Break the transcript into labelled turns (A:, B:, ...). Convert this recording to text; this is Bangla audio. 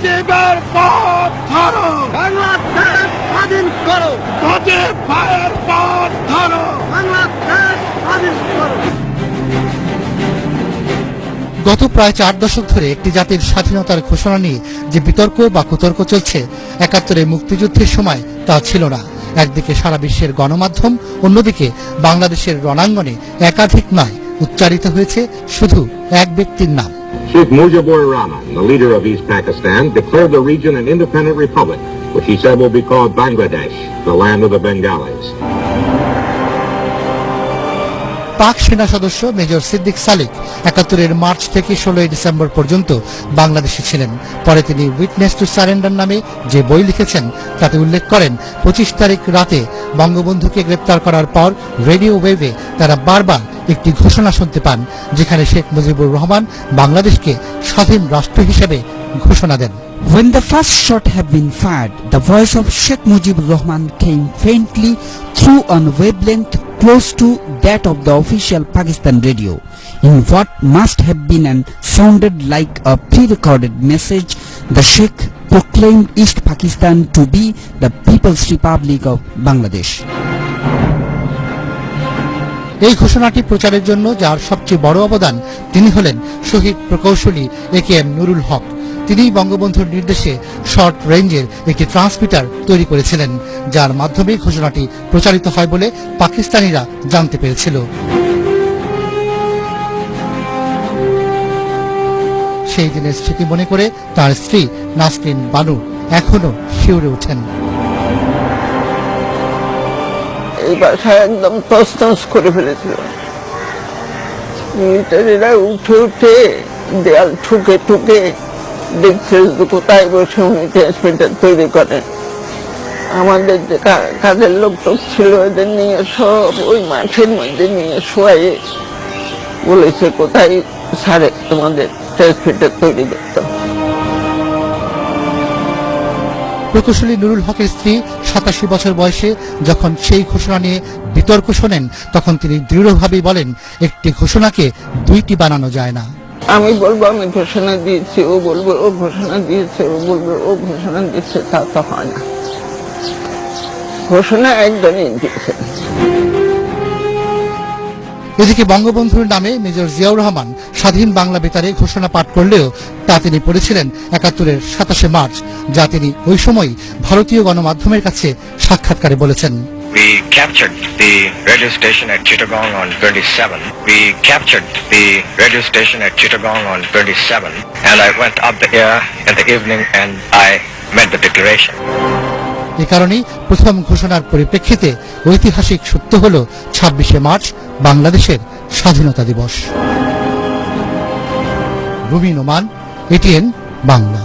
A: মুজিবের পথ ধরো,
B: বাংলাদেশ স্বাধীন করো,
A: মুজিব ভাইয়ের পথ ধরো,
B: বাংলাদেশ স্বাধীন করো।
C: গত প্রায় 4 দশক ধরে একটি জাতির স্বাধীনতার ঘোষণা নিয়ে যে বিতর্ক বা কুতর্ক চলছে, ৭১ মুক্তিযুদ্ধের সময় তা ছিল না। একদিকে সারা বিশ্বের গণমাধ্যম, অন্যদিকে বাংলাদেশের রণাঙ্গনে একাধিক নয় উচ্চারিত হয়েছে শুধু এক ব্যক্তির নাম।
D: Sheikh Mujibur Rahman, the leader of East Pakistan, declared the region an independent republic, which he said will be called Bangladesh, the land of the Bengalis.
C: পাক সেনা সদস্য মেজর সিদ্দিক সালিক ৭১ মার্চ থেকে ১৬ ডিসেম্বর পর্যন্ত বাংলাদেশে ছিলেন। পরে তিনি উইটনেস টু সারেন্ডার নামে যে বই লিখেছেন তাতে উল্লেখ করেন ২৫ তারিখ রাতে বঙ্গবন্ধুকে গ্রেপ্তার করার পর রেডিও ওয়েভে তারা বারবার একটি ঘোষণা শুনতে পান, যেখানে শেখ মুজিবুর রহমান বাংলাদেশকে স্বাধীন রাষ্ট্র হিসেবে ঘোষণা দেন।
E: When the first shot had been fired, the voice of Sheikh Mujibur Rahman came faintly through on wavelength close to that of the official Pakistan radio, in what must have been and sounded like a pre-recorded message. The Sheikh proclaimed East Pakistan to be the People's Republic of Bangladesh.
C: এই ঘোষণাটি প্রচারের জন্য যার সবচেয়ে বড় অবদান তিনি হলেন শহীদ প্রকৌশলী AKM নুরুল হক। তিনি বঙ্গবন্ধুর নির্দেশে শর্ট রেঞ্জের একটি ট্রান্সমিটার তৈরি করেছিলেন, যার মাধ্যমে ঘোষণাটি প্রচারিত হয় বলে পাকিস্তানিরা জানতে পেরেছিল। সেই দিনের স্মৃতি মনে করে তার স্ত্রী নাসরিন বানু এখনো শিউরে ওঠেন।
B: এই বাসায় একদম তছনছ করে ফেলেছিল। মিলিটারিরা উঠে উঠে দেয়াল ঠুকে ঠুকে দেখছে কোথায় বসে উনি ট্রান্সমিটার তৈরি করেন। আমাদের যে কাজের লোক টোক ছিল ওদের নিয়ে সব ওই মাঠের মধ্যে নিয়ে শোয়াইয়ে বলেছে কোথায় সারে তোমাদের ট্রান্সমিটার তৈরি করতে।
C: প্রকৌশলী নুরুল হকের স্ত্রী ৮৭ বছর বয়সে যখন সেই ঘোষণা নিয়ে বিতর্ক শোনেন, তখন তিনি দৃঢ়ভাবেই বলেন, একটি ঘোষণাকে দুইটি বানানো যায় না।
B: আমি বলবো আমি ঘোষণা দিয়েছি, ও বলবো ও ঘোষণা দিয়েছে, ও বলবো ও ঘোষণা দিচ্ছে, তা তো হয় না। ঘোষণা একজনই দিয়েছে।
C: এদিকে বঙ্গবন্ধুর নামে মেজর জিয়াউর রহমান স্বাধীন বাংলা বেতারে ঘোষণা পাঠ করলেও তা তিনি পড়েছিলেন ৭১ ২৭ মার্চ, যা তিনি ওই সময় ভারতীয় গণমাধ্যমের কাছে সাক্ষাৎকারে বলেছেন।
F: We captured the radio station at Chittagong on 27. We captured the radio station at Chittagong on 27, and I went up the air in the evening and I made the declaration.
C: এ কারণেই প্রথম ঘোষণার পরিপ্রেক্ষিতে ঐতিহাসিক সত্য হল ২৬ মার্চ বাংলাদেশের স্বাধীনতা দিবস। রুমি নোমান, ATN বাংলা।